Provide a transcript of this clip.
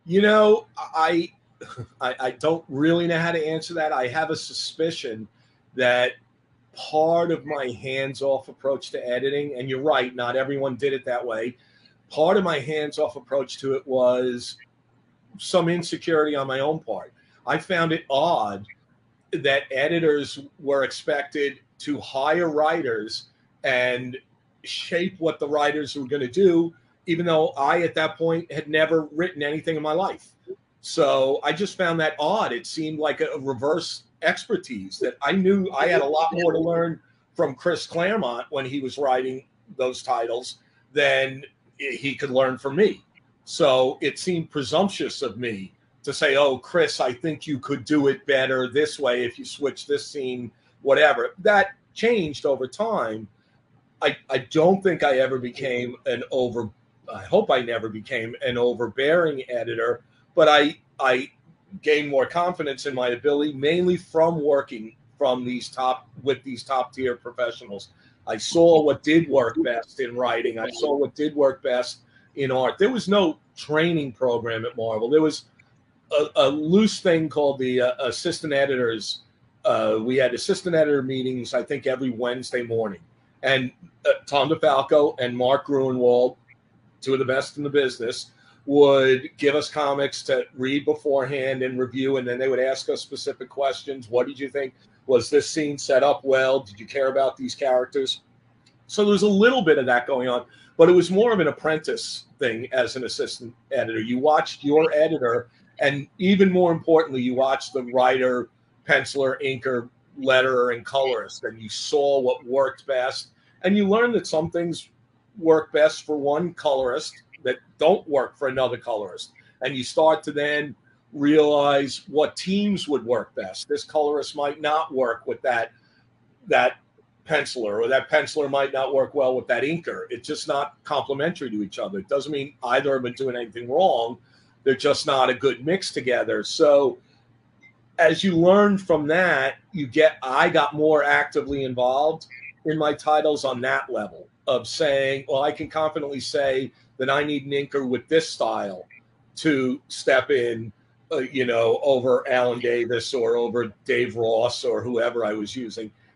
You know, I don't really know how to answer that. I have a suspicion that part of my hands-off approach to editing, and you're right, not everyone did it that way. Part of my hands-off approach to it was some insecurity on my own part. I found it odd that editors were expected to hire writers and shape what the writers were going to do, even though I, at that point, had never written anything in my life. So I just found that odd. It seemed like a reverse expertise that I knew I had a lot more to learn from Chris Claremont when he was writing those titles than he could learn from me. So it seemed presumptuous of me to say, oh, Chris, I think you could do it better this way if you switch this scene, whatever. That changed over time. I don't think I ever became I hope I never became an overbearing editor, but I gained more confidence in my ability, mainly from working with these top tier professionals. I saw what did work best in writing. I saw what did work best in art. There was no training program at Marvel. There was a loose thing called the assistant editors. We had assistant editor meetings, I think, every Wednesday morning. And Tom DeFalco and Mark Gruenwald, two of the best in the business, would give us comics to read beforehand and review, and then they would ask us specific questions. What did you think? Was this scene set up well? Did you care about these characters? So there was a little bit of that going on, but it was more of an apprentice thing as an assistant editor. You watched your editor, and even more importantly, you watched the writer, penciler, inker, letterer, and colorist, and you saw what worked best. And you learned that some things work best for one colorist that don't work for another colorist. And you start to then realize what teams would work best. This colorist might not work with that penciler, or that penciler might not work well with that inker. It's just not complementary to each other. It doesn't mean either of them are doing anything wrong. They're just not a good mix together. So as you learn from that, I got more actively involved in my titles on that level of saying, well, I can confidently say that I need an inker with this style to step in, over Alan Davis or over Dave Ross or whoever I was using.